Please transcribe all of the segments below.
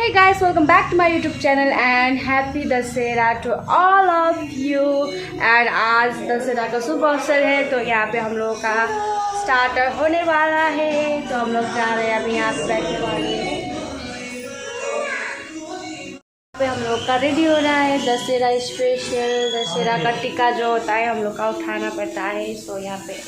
Hey guys, welcome back to my YouTube channel and happy Dussehra to all of you। and आज दशहरा का शुभ अवसर है तो यहाँ पे हम लोगों का स्टार्टर होने वाला है। तो हम लोग जा रहे हैं अभी यहाँ पे बैठने वाले हैं। पे हम लोग का रेडी हो रहा है दशहरा स्पेशल। दशहरा का टीका जो होता है हम लोग का उठाना पड़ता है। सो यहाँ पे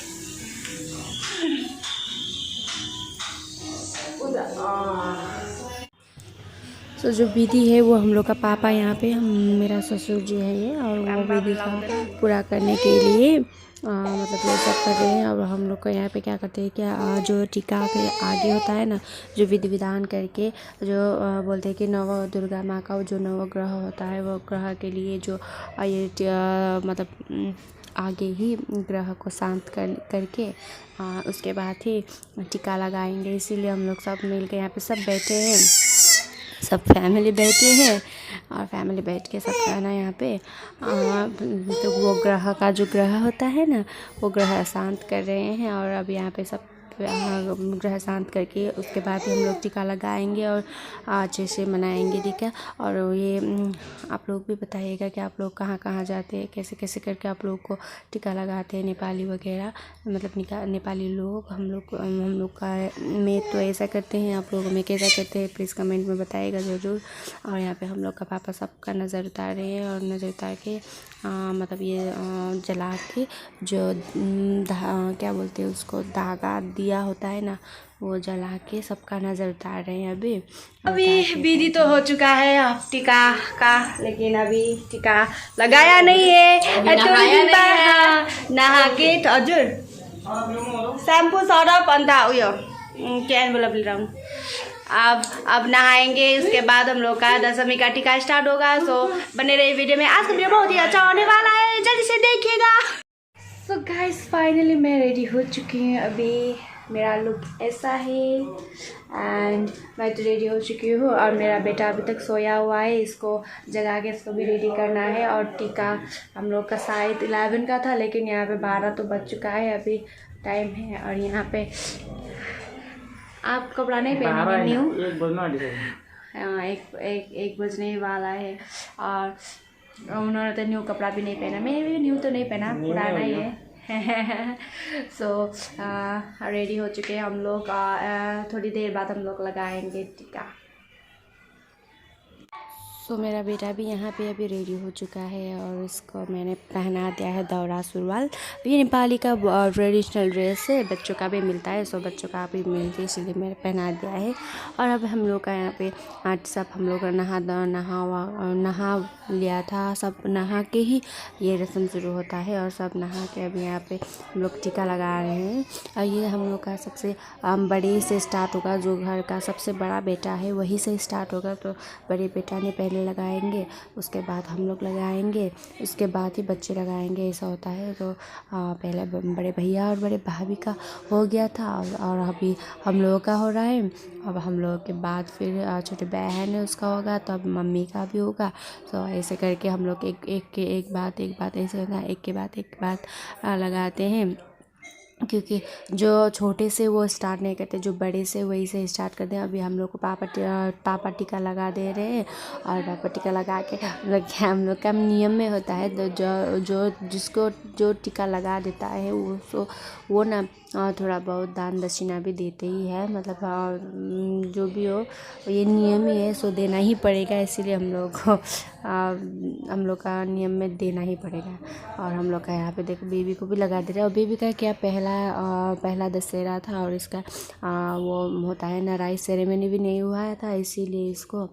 तो जो विधि है वो हम लोग का पापा यहाँ पे मेरा ससुर जी है ये, और वो विधि का पूरा करने के लिए मतलब ये सब कर रहे हैं। और हम लोग को यहाँ पे क्या करते हैं, क्या जो टीका के आगे होता है ना, जो विधि विधान करके जो बोलते हैं कि नव दुर्गा माँ का जो नवग्रह होता है वो ग्रह के लिए जो ये मतलब आगे ही ग्रह को शांत करके उसके बाद ही टीका लगाएंगे। इसीलिए हम लोग सब मिल के यहाँ पे सब बैठे हैं, सब फैमिली बैठे हैं और फैमिली बैठ के सब कहना यहाँ पे तो वो ग्रह का जो ग्रह होता है ना वो ग्रह शांत कर रहे हैं। और अब यहाँ पे सब ग्रह शांत करके उसके बाद ही हम लोग टीका लगाएंगे और अच्छे से मनाएंगे, ठीक है। और ये आप लोग भी बताइएगा कि आप लोग कहाँ कहाँ जाते हैं, कैसे कैसे करके आप लोग को टीका लगाते हैं। नेपाली वगैरह मतलब नेपाली लोग हम लोग का में तो ऐसा करते हैं, आप लोगों में कैसा करते हैं प्लीज़ कमेंट में बताइएगा ज़रूर। और यहाँ पे हम लोग का पापा सबका नज़र उतार रहे हैं और नज़र उतार के मतलब ये जला के जो क्या बोलते हैं उसको धागा दिया होता है ना, वो जला के सबका नज़र उतार रहे हैं। अभी विधि तो हो चुका है टीका का, लेकिन अभी टीका लगाया नहीं है। नहा के हजुर शैम्पू सरफ अन्त उयो क्या बोला अब नहाएंगे। उसके बाद हम लोग का दशमी का टीका स्टार्ट होगा। सो बने रहे वीडियो में, आज का वीडियो बहुत ही अच्छा होने वाला है, जल्दी से देखिएगा। सो गाइस फाइनली मैं रेडी हो चुकी हूँ। अभी मेरा लुक ऐसा है एंड मैं तो रेडी हो चुकी हूँ और मेरा बेटा अभी तक सोया हुआ है, इसको जगा के इसको भी रेडी करना है। और टीका हम लोग का शायद 11 का था, लेकिन यहाँ पे 12 तो बज चुका है अभी टाइम है। और यहाँ पे आप कपड़ा नहीं पहनेंगे न्यू? एक बजने वाला है और उन्होंने तो न्यू कपड़ा भी नहीं पहना, मैंने भी न्यू तो नहीं पहना, पुराना ही है। सो रेडी हो चुके हैं हम लोग। थोड़ी देर बाद हम लोग लगाएंगे टीका। सो मेरा बेटा भी यहाँ पे अभी रेडी हो चुका है और इसको मैंने पहना दिया है दौरा सुरवाल। ये नेपाली का ट्रेडिशनल ड्रेस है, बच्चों का भी मिलता है, सो बच्चों का भी मिलती है, इसलिए मैंने पहना दिया है। और अब हम लोग का यहाँ पे आज सब हम लोग नहा लिया था, सब नहा के ही ये रस्म शुरू होता है। और सब नहा के अभी यहाँ पे हम लोग टीका लगा रहे हैं। और ये हम लोग का सबसे बड़े से स्टार्ट होगा, जो घर का सबसे बड़ा बेटा है वही से स्टार्ट होगा। तो बड़े बेटा ने पहले लगाएंगे, उसके बाद हम लोग लगाएंगे, उसके बाद ही बच्चे लगाएंगे, ऐसा होता है। तो पहले बड़े भैया और बड़े भाभी का हो गया था और अभी हम लोगों का हो रहा है। अब हम लोगों के बाद फिर छोटे बहन है उसका होगा, तो अब मम्मी का भी होगा। तो ऐसे करके हम लोग एक बात ऐसे होगा, एक के बाद एक बात लगाते हैं, क्योंकि जो छोटे से वो स्टार्ट नहीं करते, जो बड़े से वही से स्टार्ट करते हैं। अभी हम लोग को पापा टीका लगा दे रहे हैं और पापा टीका लगा के हम लोग का नियम में होता है, तो जो जिसको जो टीका लगा देता है वो ना थोड़ा बहुत दान दक्षिणा भी देते ही है, मतलब जो भी हो ये नियम ही है, सो देना ही पड़ेगा। इसीलिए हम लोग का नियम में देना ही पड़ेगा। और हम लोग का यहाँ पे देखो बेबी को भी लगा दे रहा है। और बेबी का क्या पहला दशहरा था और इसका वो होता है ना, राइस सेरेमनी भी नहीं हुआ था, इसीलिए इसको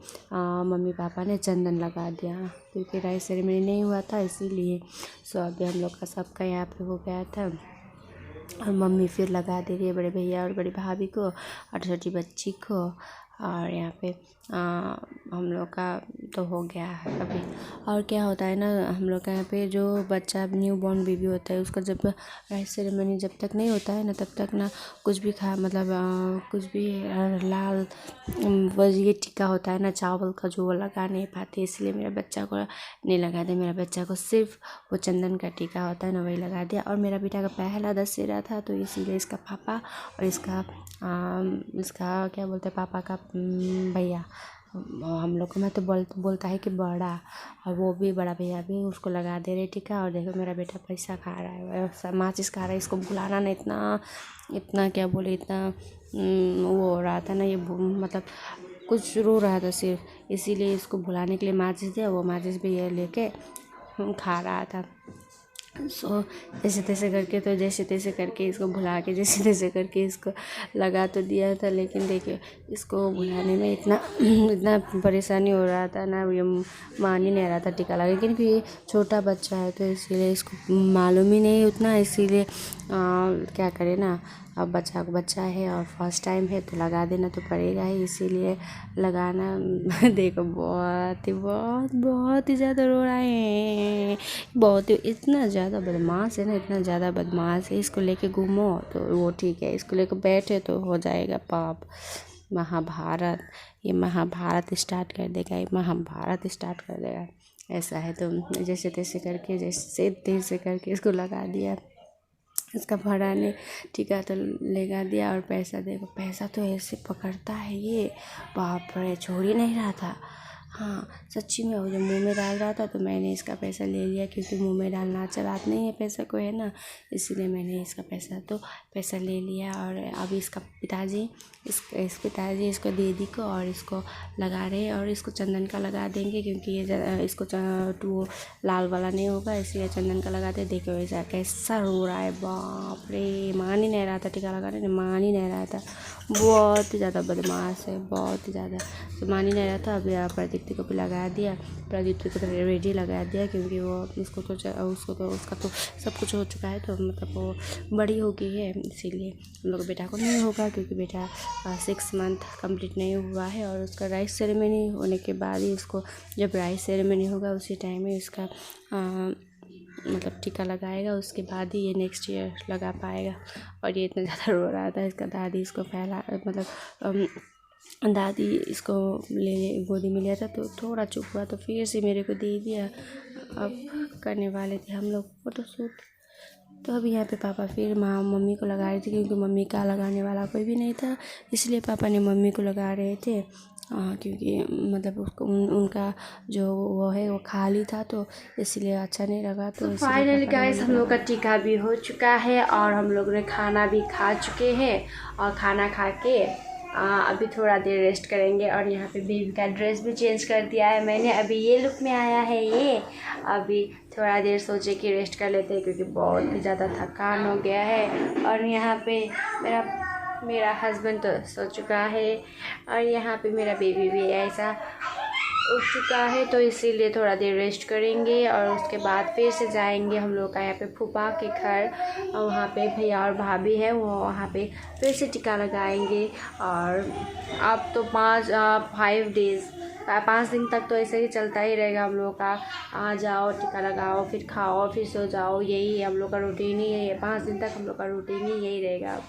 मम्मी पापा ने चंदन लगा दिया, क्योंकि राइस सेरेमनी नहीं हुआ था इसीलिए। सो अभी हम लोग का सबका यहाँ पे हो गया था और मम्मी फिर लगा दे रही है बड़े भैया और बड़ी भाभी को और छोटी बच्ची को। और यहाँ पे हम लोग का तो हो गया है अभी। और क्या होता है ना, हम लोग का यहाँ पे जो बच्चा न्यू बॉर्न बेबी होता है उसका जब राइस सेरेमनी जब तक नहीं होता है ना, तब तक ना कुछ भी कुछ भी लाल ये टीका होता है ना चावल का, जो वो लगा नहीं पाते, इसलिए मेरे बच्चा को नहीं लगा दिया। मेरा बच्चा को सिर्फ वो चंदन का टीका होता है ना वही लगा दिया। और मेरा बेटा का पहला दशहरा था, तो इसीलिए इसका पापा और इसका क्या बोलते हैं पापा का भैया हम लोग को मैं तो बोलता है कि बड़ा, और वो भी बड़ा भैया भी उसको लगा दे रहे टीका। और देखो मेरा बेटा पैसा खा रहा है, माचिस खा रहा है। इसको बुलाना ना इतना क्या बोले, इतना वो हो रहा था ना, ये मतलब कुछ रो रहा था सिर्फ, इसीलिए इसको बुलाने के लिए माचिस दिया। वो माचिस भी ये लेके खा रहा था। सो जैसे तैसे करके इसको भुला के जैसे तैसे करके इसको लगा तो दिया था। लेकिन देखिए इसको भुलाने में इतना परेशानी हो रहा था ना, ये मान ही नहीं रहा था टीका लगा। लेकिन फिर ये छोटा बच्चा है तो इसीलिए इसको मालूम ही नहीं उतना, इसीलिए क्या करे ना। अब बच्चा है और फर्स्ट टाइम है तो लगा देना तो पड़ेगा ही, इसीलिए लगाना। देखो बहुत ही ज़्यादा रो रहा है, बहुत ही इतना ज़्यादा बदमाश है ना, इतना ज़्यादा बदमाश है। इसको लेके घूमो तो वो ठीक है, इसको लेके बैठे तो हो जाएगा पाप। ये महाभारत स्टार्ट कर देगा, ये महाभारत स्टार्ट कर देगा। ऐसा है तो जैसे तैसे करके इसको लगा दिया। इसका भाड़ा ने टीका तो लगा दिया। और पैसा देखो, पैसा तो ऐसे पकड़ता है ये, बाप रे, छोड़ ही नहीं रहा था। हाँ सच्ची में, वो जब मुंह में डाल रहा था तो मैंने इसका पैसा ले लिया, क्योंकि मुंह में डालना अच्छा बात नहीं है पैसा को, है ना, इसीलिए मैंने इसका पैसा ले लिया। और अभी इसका पिताजी इसको दीदी को और इसको लगा रहे हैं, और इसको चंदन का लगा देंगे, क्योंकि ये इसको वो लाल वाला नहीं होगा, इसलिए चंदन का लगाते। देखो ऐसा कैसा रो रहा है, बाप रे, मान ही नहीं रहा था टीका लगाने, मान ही नहीं रहा था। बहुत ही ज़्यादा बदमाश है, बहुत ही ज़्यादा, तो मान ही नहीं रहा था। अभी प्रदीप्ति को भी लगा दिया, प्रदीप्ति को तो रेडी लगा दिया, क्योंकि वो उसका तो सब कुछ हो चुका है, तो मतलब वो बड़ी हो गई है, इसीलिए हम लोग बेटा को नहीं होगा, क्योंकि बेटा 6 मंथ कंप्लीट नहीं हुआ है। और उसका राइस सेरेमनी होने के बाद ही इसको, जब राइस सेरेमनी होगा उसी टाइम में इसका मतलब टीका लगाएगा, उसके बाद ही ये नेक्स्ट ईयर लगा पाएगा। और ये इतना ज़्यादा रो रहा था, इसका दादी इसको दादी इसको गोदी में लिया था तो थोड़ा चुप हुआ, तो फिर से मेरे को दे दिया। अब करने वाले थे हम लोग फोटोशूट, तो अभी यहाँ पे पापा फिर मम्मी को लगा रहे थे, क्योंकि मम्मी का लगाने वाला कोई भी नहीं था, इसलिए पापा ने मम्मी को लगा रहे थे। क्योंकि मतलब उसको उनका जो वो है वो खाली था, तो इसलिए अच्छा नहीं लगा। तो फाइनली गाइस हम लोग का टीका भी हो चुका है, और हम लोग ने खाना भी खा चुके हैं। और खाना खा के अभी थोड़ा देर रेस्ट करेंगे। और यहाँ पे बेबी का ड्रेस भी चेंज कर दिया है मैंने, अभी ये लुक में आया है ये। अभी थोड़ा देर सोचे कि रेस्ट कर लेते हैं, क्योंकि बहुत ही ज़्यादा थकान हो गया है। और यहाँ पे मेरा हस्बैंड तो सो चुका है, और यहाँ पे मेरा बेबी भी ऐसा उठ चुका है, तो इसीलिए थोड़ा देर रेस्ट करेंगे। और उसके बाद फिर से जाएंगे हम लोग का यहाँ पे फूफा के घर, और वहाँ पे भैया और भाभी है, वो वहाँ पे फिर से टीका लगाएंगे। और अब तो 5 दिन तक तो ऐसे ही चलता ही रहेगा हम लोग का। आ जाओ, टीका लगाओ, फिर खाओ, फिर सो जाओ, यही हम लोग का रूटीन ही है। 5 दिन तक हम लोग का रूटीन ही यही रहेगा।